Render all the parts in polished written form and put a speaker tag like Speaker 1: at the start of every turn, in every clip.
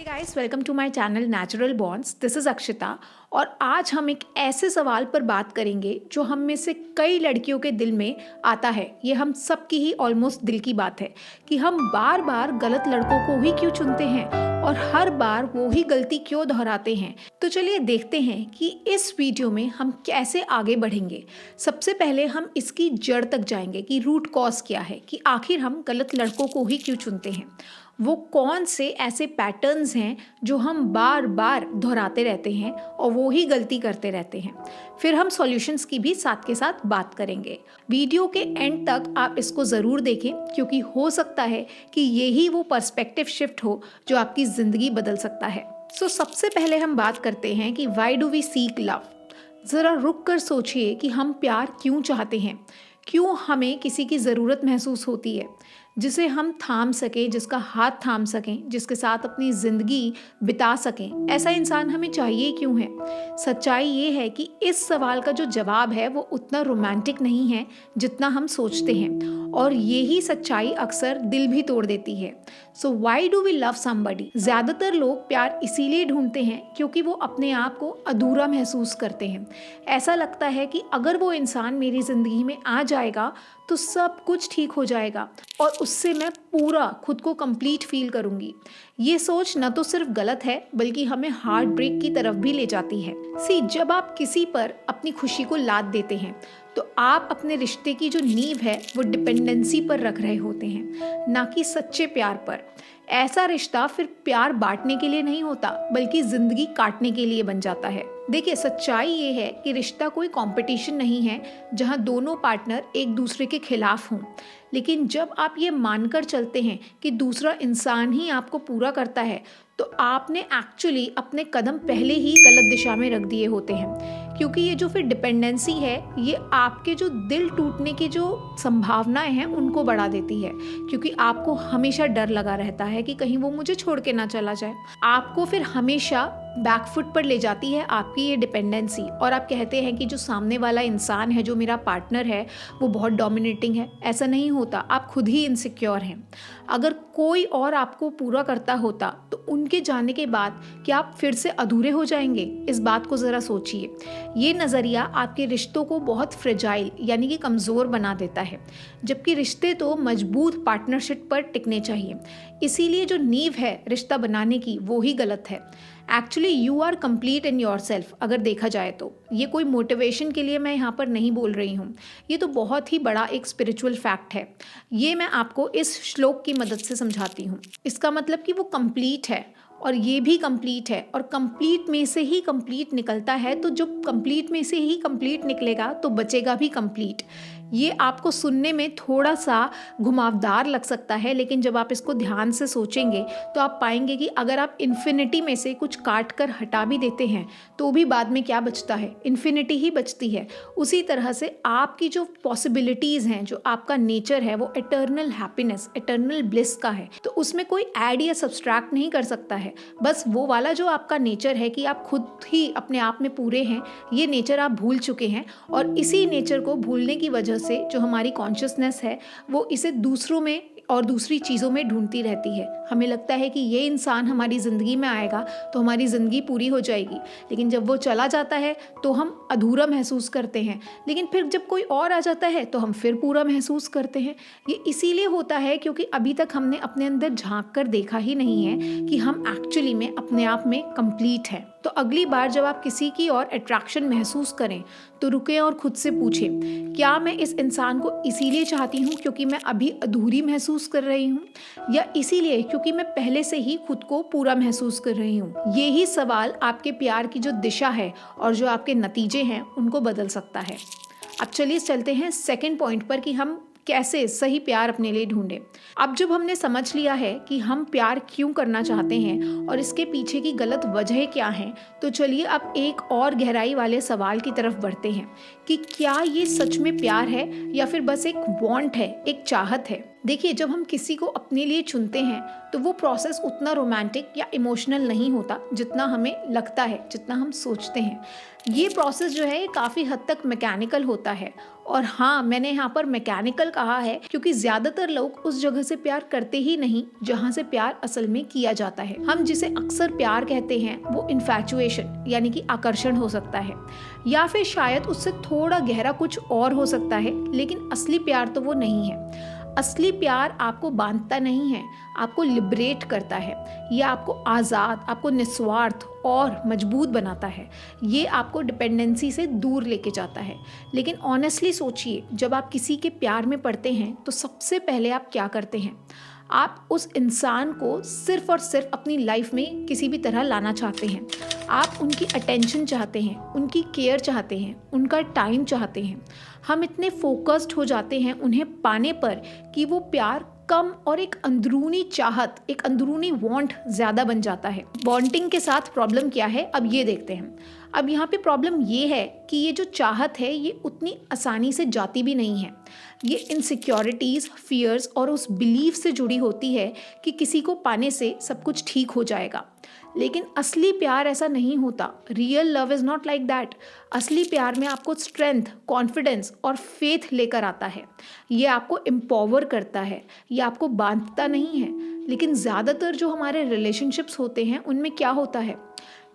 Speaker 1: Hey guys, welcome to my channel natural bonds. This is Akshita और आज हम एक ऐसे सवाल पर बात करेंगे जो हम में से कई लड़कियों के दिल में आता है। ये हम सब की ही ऑलमोस्ट दिल की बात है कि हम बार बार गलत लड़कों को ही क्यों चुनते हैं और हर बार वो ही गलती क्यों दोहराते हैं। तो चलिए देखते हैं कि इस वीडियो में हम कैसे आगे बढ़ेंगे। सबसे पहले हम इसकी जड़ तक जाएंगे कि रूट कॉज क्या है, कि आखिर हम गलत लड़कों को ही क्यों चुनते हैं। वो कौन से ऐसे पैटर्न्स हैं जो हम बार बार दोहराते रहते हैं और वो ही गलती करते रहते हैं। फिर हम सॉल्यूशंस की भी साथ के साथ बात करेंगे। वीडियो के एंड तक आप इसको ज़रूर देखें क्योंकि हो सकता है कि यही वो पर्सपेक्टिव शिफ्ट हो जो आपकी ज़िंदगी बदल सकता है। सबसे पहले हम बात करते हैं कि why do we seek love. ज़रा रुक कर सोचिए कि हम प्यार क्यों चाहते हैं, क्यों हमें किसी की ज़रूरत महसूस होती है जिसे हम थाम सकें, जिसका हाथ थाम सकें, जिसके साथ अपनी ज़िंदगी बिता सकें। ऐसा इंसान हमें चाहिए क्यों है। सच्चाई ये है कि इस सवाल का जो जवाब है वो उतना रोमांटिक नहीं है जितना हम सोचते हैं और यही सच्चाई अक्सर दिल भी तोड़ देती है। So why do we love somebody. ज़्यादातर लोग प्यार इसीलिए ढूंढते हैं क्योंकि वो अपने आप को अधूरा महसूस करते हैं। ऐसा लगता है कि अगर वो इंसान मेरी ज़िंदगी में आ जाएगा तो सब कुछ ठीक हो जाएगा और उससे मैं पूरा खुद को कंप्लीट फील करूंगी। ये सोच न तो सिर्फ गलत है बल्कि हमें हार्ट ब्रेक की तरफ भी ले जाती है। जब आप किसी पर अपनी खुशी को लाद देते हैं तो आप अपने रिश्ते की जो नींव है वो डिपेंडेंसी पर रख रहे होते हैं, ना कि सच्चे प्यार पर। ऐसा रिश्ता फिर प्यार बांटने के लिए नहीं होता बल्कि जिंदगी काटने के लिए बन जाता है। देखिए, सच्चाई ये है कि रिश्ता कोई कंपटीशन नहीं है जहां दोनों पार्टनर एक दूसरे के खिलाफ हों। लेकिन जब आप ये मानकर चलते हैं कि दूसरा इंसान ही आपको पूरा करता है तो आपने एक्चुअली अपने कदम पहले ही गलत दिशा में रख दिए होते हैं। क्योंकि ये जो फिर डिपेंडेंसी है ये आपके जो दिल टूटने की जो संभावनाएं हैं उनको बढ़ा देती है, क्योंकि आपको हमेशा डर लगा रहता है कि कहीं वो मुझे छोड़ के ना चला जाए। आपको फिर हमेशा बैकफुट पर ले जाती है आपकी ये डिपेंडेंसी और आप कहते हैं कि जो सामने वाला इंसान है, जो मेरा पार्टनर है, वो बहुत डोमिनेटिंग है। ऐसा नहीं होता, आप खुद ही इनसिक्योर हैं। अगर कोई और आपको पूरा करता होता तो उनके जाने के बाद क्या आप फिर से अधूरे हो जाएंगे? इस बात को ज़रा सोचिए। ये नज़रिया आपके रिश्तों को बहुत फ्रेजाइल यानी कि कमज़ोर बना देता है, जबकि रिश्ते तो मजबूत पार्टनरशिप पर टिकने चाहिए। इसीलिए जो नींव है रिश्ता बनाने की वो ही गलत है। Actually you are complete in your self. अगर देखा जाए तो ये कोई मोटिवेशन के लिए मैं यहाँ पर नहीं बोल रही हूँ, ये तो बहुत ही बड़ा एक स्पिरिचुअल फैक्ट है। ये मैं आपको इस श्लोक की मदद से समझाती हूँ। इसका मतलब कि वो कंप्लीट है और ये भी कंप्लीट है और कंप्लीट में से ही कंप्लीट निकलता है, तो जो कंप्लीट में से ही कंप्लीट निकलेगा तो बचेगा भी कंप्लीट। ये आपको सुनने में थोड़ा सा घुमावदार लग सकता है, लेकिन जब आप इसको ध्यान से सोचेंगे तो आप पाएंगे कि अगर आप इन्फिनिटी में से कुछ काट कर हटा भी देते हैं तो भी बाद में क्या बचता है? इन्फिनिटी ही बचती है। उसी तरह से आपकी जो पॉसिबिलिटीज़ हैं, जो आपका नेचर है, वो इटर्नल हैप्पीनेस, इटर्नल ब्लिस का है। तो उसमें कोई ऐड या सब्सट्रैक्ट नहीं कर सकता है। बस वो वाला जो आपका नेचर है कि आप खुद ही अपने आप में पूरे हैं, ये नेचर आप भूल चुके हैं और इसी नेचर को भूलने की वजह से जो हमारी कॉन्शियसनेस है वो इसे दूसरों में और दूसरी चीज़ों में ढूंढती रहती है। हमें लगता है कि ये इंसान हमारी ज़िंदगी में आएगा तो हमारी ज़िंदगी पूरी हो जाएगी, लेकिन जब वो चला जाता है तो हम अधूरा महसूस करते हैं, लेकिन फिर जब कोई और आ जाता है तो हम फिर पूरा महसूस करते हैं। ये इसीलिए होता है क्योंकि अभी तक हमने अपने अंदर झांक कर देखा ही नहीं है कि हम एक्चुअली में अपने आप में कंप्लीट हैं। तो अगली बार जब आप किसी की और अट्रैक्शन महसूस करें तो रुकें और खुद से पूछें, क्या मैं इस इंसान को इसीलिए चाहती हूँ क्योंकि मैं अभी अधूरी महसूस कर रही हूँ, या इसीलिए क्योंकि मैं पहले से ही खुद को पूरा महसूस कर रही हूँ? यही सवाल आपके प्यार की जो दिशा है और जो आपके नतीजे हैं उनको बदल सकता है। अब चलिए चलते हैं सेकंड पॉइंट पर कि हम कैसे सही प्यार अपने लिए ढूंढें। अब जब हमने समझ लिया है कि हम प्यार क्यों करना चाहते हैं और इसके पीछे की गलत वजह क्या हैं, तो चलिए अब एक और गहराई वाले सवाल की तरफ बढ़ते हैं कि क्या ये सच में प्यार है या फिर बस एक वांट है, एक चाहत है। देखिए, जब हम किसी को अपने लिए चुनते हैं तो वो प्रोसेस उतना रोमांटिक या इमोशनल नहीं होता जितना हमें लगता है, जितना हम सोचते हैं। ये प्रोसेस जो है ये काफ़ी हद तक मैकेनिकल होता है। और हाँ, मैंने यहाँ पर मैकेनिकल कहा है क्योंकि ज़्यादातर लोग उस जगह से प्यार करते ही नहीं जहाँ से प्यार असल में किया जाता है। हम जिसे अक्सर प्यार कहते हैं वो इन्फैचुएशन यानी कि आकर्षण हो सकता है, या फिर शायद उससे थोड़ा गहरा कुछ और हो सकता है, लेकिन असली प्यार तो वो नहीं है। असली प्यार आपको बांधता नहीं है, आपको लिबरेट करता है। ये आपको आज़ाद, आपको निस्वार्थ और मजबूत बनाता है। ये आपको डिपेंडेंसी से दूर लेके जाता है। लेकिन ऑनेस्टली सोचिए, जब आप किसी के प्यार में पड़ते हैं तो सबसे पहले आप क्या करते हैं? आप उस इंसान को सिर्फ और सिर्फ अपनी लाइफ में किसी भी तरह लाना चाहते हैं। आप उनकी अटेंशन चाहते हैं, उनकी केयर चाहते हैं, उनका टाइम चाहते हैं। हम इतने फोकस्ड हो जाते हैं उन्हें पाने पर कि वो प्यार कम और एक अंदरूनी चाहत, एक अंदरूनी वांट ज़्यादा बन जाता है। वांटिंग के साथ प्रॉब्लम क्या है, अब ये देखते हैं। अब यहाँ पे प्रॉब्लम ये है कि ये जो चाहत है ये उतनी आसानी से जाती भी नहीं है। ये इनसिक्योरिटीज़, फियर्स और उस बिलीफ से जुड़ी होती है कि किसी को पाने से सब कुछ ठीक हो जाएगा। लेकिन असली प्यार ऐसा नहीं होता। Real love is not like that. असली प्यार में आपको स्ट्रेंथ, कॉन्फिडेंस और फेथ लेकर आता है। ये आपको एम्पावर करता है, ये आपको बांधता नहीं है। लेकिन ज़्यादातर जो हमारे रिलेशनशिप्स होते हैं उनमें क्या होता है?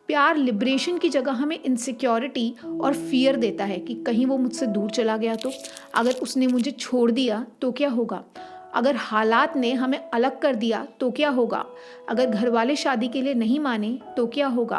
Speaker 1: प्यार लिबरेशन की जगह हमें इनसिक्योरिटी और फियर देता है कि कहीं वो मुझसे दूर चला गया तो, अगर उसने मुझे छोड़ दिया तो क्या होगा, अगर हालात ने हमें अलग कर दिया तो क्या होगा, अगर घर वाले शादी के लिए नहीं माने तो क्या होगा।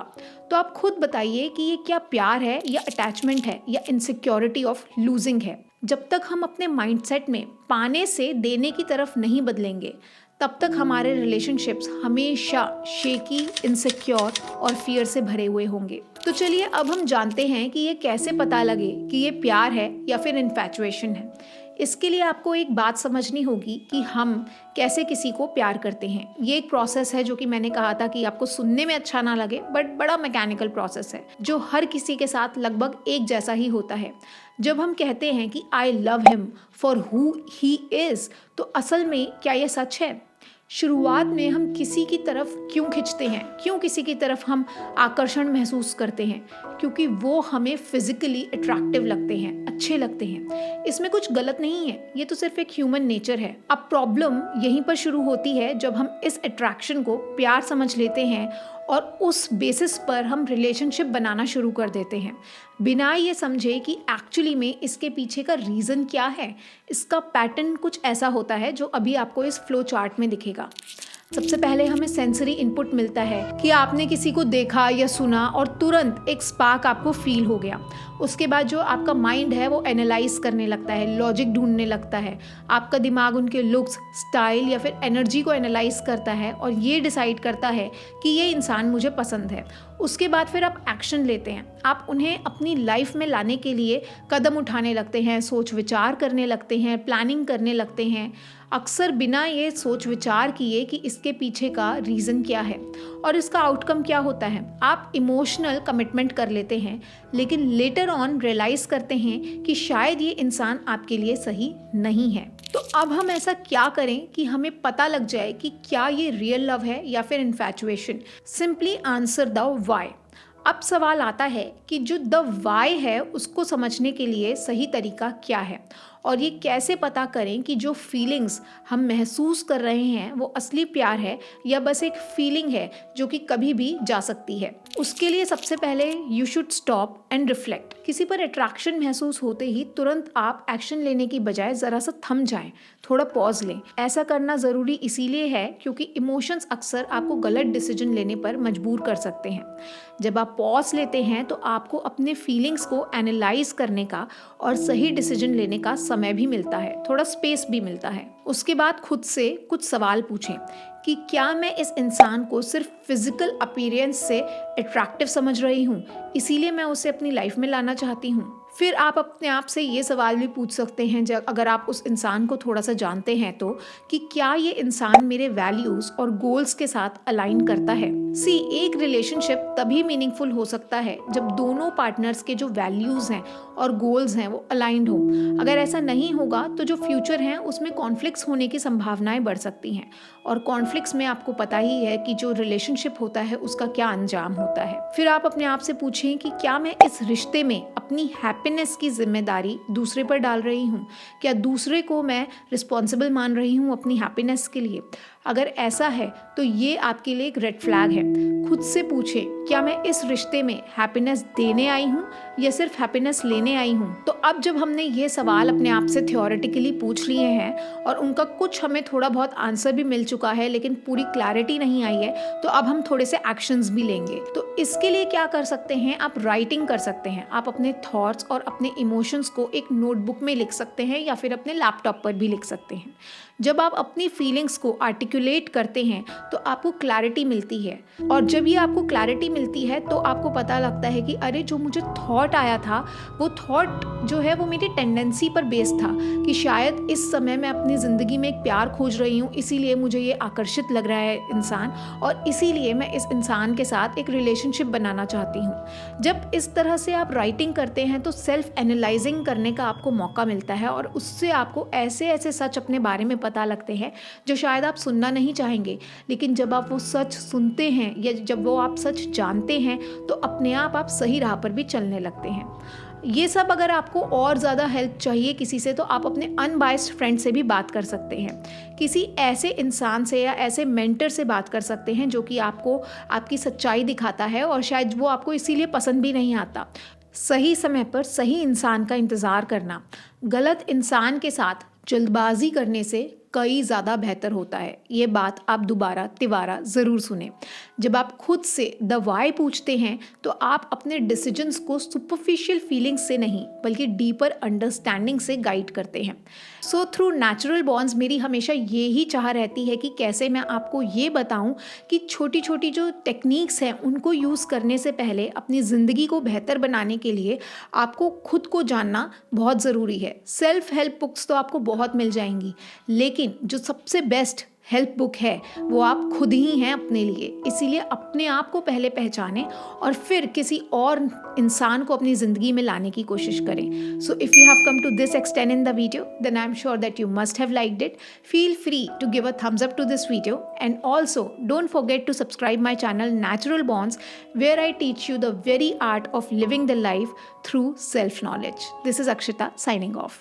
Speaker 1: तो आप खुद बताइए कि ये क्या प्यार है या अटैचमेंट है या इनसिक्योरिटी ऑफ लूजिंग है। जब तक हम अपने माइंडसेट में पाने से देने की तरफ नहीं बदलेंगे तब तक हमारे रिलेशनशिप्स हमेशा शेकी, इनसिक्योर और फियर से भरे हुए होंगे। तो चलिए अब हम जानते हैं कि ये कैसे पता लगे कि ये प्यार है या फिर इन्फैचुएशन है। इसके लिए आपको एक बात समझनी होगी कि हम कैसे किसी को प्यार करते हैं। ये एक प्रोसेस है जो कि मैंने कहा था कि आपको सुनने में अच्छा ना लगे, बट बड़ा मैकेनिकल प्रोसेस है जो हर किसी के साथ लगभग एक जैसा ही होता है। जब हम कहते हैं कि I love him for who he is, तो असल में क्या ये सच है? शुरुआत में हम किसी की तरफ क्यों खिंचते हैं, क्यों किसी की तरफ हम आकर्षण महसूस करते हैं? क्योंकि वो हमें फिजिकली अट्रैक्टिव लगते हैं, अच्छे लगते हैं। इसमें कुछ गलत नहीं है, ये तो सिर्फ एक ह्यूमन नेचर है। अब प्रॉब्लम यहीं पर शुरू होती है जब हम इस अट्रैक्शन को प्यार समझ लेते हैं और उस बेसिस पर हम रिलेशनशिप बनाना शुरू कर देते हैं, बिना ये समझे कि एक्चुअली में इसके पीछे का रीज़न क्या है। इसका पैटर्न कुछ ऐसा होता है जो अभी आपको इस फ्लो चार्ट में दिखेगा। सबसे पहले हमें सेंसरी इनपुट मिलता है कि आपने किसी को देखा या सुना और तुरंत एक स्पार्क आपको फील हो गया। उसके बाद जो आपका माइंड है वो एनालाइज करने लगता है, लॉजिक ढूंढने लगता है। आपका दिमाग उनके लुक्स, स्टाइल या फिर एनर्जी को एनालाइज करता है और ये डिसाइड करता है कि ये इंसान मुझे पसंद है। उसके बाद फिर आप एक्शन लेते हैं, आप उन्हें अपनी लाइफ में लाने के लिए कदम उठाने लगते हैं, सोच विचार करने लगते हैं, प्लानिंग करने लगते हैं, अक्सर बिना ये सोच विचार किए कि इसके पीछे का रीज़न क्या है और इसका आउटकम क्या होता है। आप इमोशनल कमिटमेंट कर लेते हैं, लेकिन लेटर ऑन रियलाइज़ करते हैं कि शायद ये इंसान आपके लिए सही नहीं है। तो अब हम ऐसा क्या करें कि हमें पता लग जाए कि क्या ये रियल लव है या फिर infatuation? Simply answer the why. अब सवाल आता है कि जो द व्हाई है उसको समझने के लिए सही तरीका क्या है, और ये कैसे पता करें कि जो फीलिंग्स हम महसूस कर रहे हैं वो असली प्यार है या बस एक फीलिंग है जो कि कभी भी जा सकती है। उसके लिए सबसे पहले you should stop and reflect. किसी पर अट्रैक्शन महसूस होते ही तुरंत आप एक्शन लेने की बजाय ज़रा सा थम जाएं, थोड़ा पॉज लें। ऐसा करना ज़रूरी इसीलिए है क्योंकि इमोशंस अक्सर आपको गलत डिसीजन लेने पर मजबूर कर सकते हैं। जब आप पॉज लेते हैं तो आपको अपने फीलिंग्स को एनालाइज करने का और सही डिसीजन लेने का समय भी मिलता है, थोड़ा स्पेस भी मिलता है। उसके बाद खुद से कुछ सवाल पूछें कि क्या मैं इस इंसान को सिर्फ फिजिकल अपीयरेंस से अट्रैक्टिव समझ रही हूँ, इसीलिए मैं उसे अपनी लाइफ में लाना चाहती हूँ। फिर आप अपने आप से ये सवाल भी पूछ सकते हैं, जब अगर आप उस इंसान को थोड़ा सा जानते हैं तो, कि क्या ये इंसान मेरे वैल्यूज़ और गोल्स के साथ अलाइन करता है। सी एक रिलेशनशिप तभी मीनिंगफुल हो सकता है जब दोनों पार्टनर्स के जो वैल्यूज़ हैं और गोल्स हैं वो अलाइंड हो। अगर ऐसा नहीं होगा तो जो फ्यूचर हैं उसमें कॉन्फ्लिक्ट्स होने की संभावनाएं बढ़ सकती हैं, और कॉन्फ्लिक्ट्स में आपको पता ही है कि जो रिलेशनशिप होता है उसका क्या अंजाम होता है। फिर आप अपने आप से पूछें कि क्या मैं इस रिश्ते में अपनी हैप्पीनेस की जिम्मेदारी दूसरे पर डाल रही हूँ? क्या दूसरे को मैं रिस्पॉन्सिबल मान रही हूँ अपनी हैप्पीनेस के लिए? अगर ऐसा है तो ये आपके लिए एक रेड फ्लैग है। खुद से पूछें, क्या मैं इस रिश्ते में हैप्पीनेस देने आई हूँ या सिर्फ हैप्पीनेस लेने आई हूँ? तो अब जब हमने ये सवाल अपने आप से थ्योरेटिकली पूछ लिए हैं और उनका कुछ हमें थोड़ा बहुत आंसर भी मिल चुका है लेकिन पूरी क्लैरिटी नहीं आई है, तो अब हम थोड़े से एक्शंस भी लेंगे। तो इसके लिए क्या कर सकते हैं, आप राइटिंग कर सकते हैं। आप अपने थॉट्स और अपने इमोशंस को एक नोटबुक में लिख सकते हैं या फिर अपने लैपटॉप पर भी लिख सकते हैं। जब आप अपनी फीलिंग्स को आर्टिकुलेट करते हैं तो आपको क्लैरिटी मिलती है, और जब ये आपको क्लैरिटी मिलती है तो आपको पता लगता है कि अरे जो मुझे थॉट आया था वो थॉट जो है वो मेरी टेंडेंसी पर बेस्ड था, कि शायद इस समय मैं अपनी ज़िंदगी में एक प्यार खोज रही हूँ, इसीलिए मुझे ये आकर्षित लग रहा है इंसान, और इसीलिए मैं इस इंसान के साथ एक रिलेशनशिप बनाना चाहती हूँ। जब इस तरह से आप राइटिंग करते हैं तो सेल्फ एनालाइजिंग करने का आपको मौका मिलता है, और उससे आपको ऐसे ऐसे सच अपने बारे में पता लगते हैं जो शायद आप सुनना नहीं चाहेंगे, लेकिन जब आप वो सच सुनते हैं या जब वो आप सच जानते हैं तो अपने आप सही राह पर भी चलने लगते हैं। ये सब अगर आपको और ज़्यादा हेल्प चाहिए किसी से, तो आप अपने अनबायस्ड फ्रेंड से भी बात कर सकते हैं। किसी ऐसे इंसान से या ऐसे मेंटर से बात कर सकते हैं जो कि आपको आपकी सच्चाई दिखाता है, और शायद वो आपको इसीलिए पसंद भी नहीं आता। सही समय पर सही इंसान का इंतज़ार करना गलत इंसान के साथ जल्दबाजी करने से कई ज़्यादा बेहतर होता है। ये बात आप दोबारा तिबारा ज़रूर सुने। जब आप खुद से द व्हाई पूछते हैं तो आप अपने डिसीजंस को सुपरफिशियल फीलिंग्स से नहीं बल्कि डीपर अंडरस्टैंडिंग से गाइड करते हैं। सो थ्रू नेचुरल बॉन्ड्स मेरी हमेशा ये ही चाह रहती है कि कैसे मैं आपको ये बताऊं कि छोटी छोटी जो टेक्निक्स हैं उनको यूज़ करने से पहले अपनी ज़िंदगी को बेहतर बनाने के लिए आपको खुद को जानना बहुत ज़रूरी है। सेल्फ हेल्प बुक्स तो आपको बहुत मिल जाएंगी, लेकिन जो सबसे बेस्ट हेल्प बुक है वो आप खुद ही हैं अपने लिए। इसीलिए अपने आप को पहले पहचानें और फिर किसी और इंसान को अपनी ज़िंदगी में लाने की कोशिश करें। So if you have come to this extent in the video, then I am sure that you must have liked it. Feel free to give a thumbs up to this video, and also don't forget to subscribe my channel Natural Bonds, where I teach you the very art of living the life through self knowledge. This is Akshita signing off.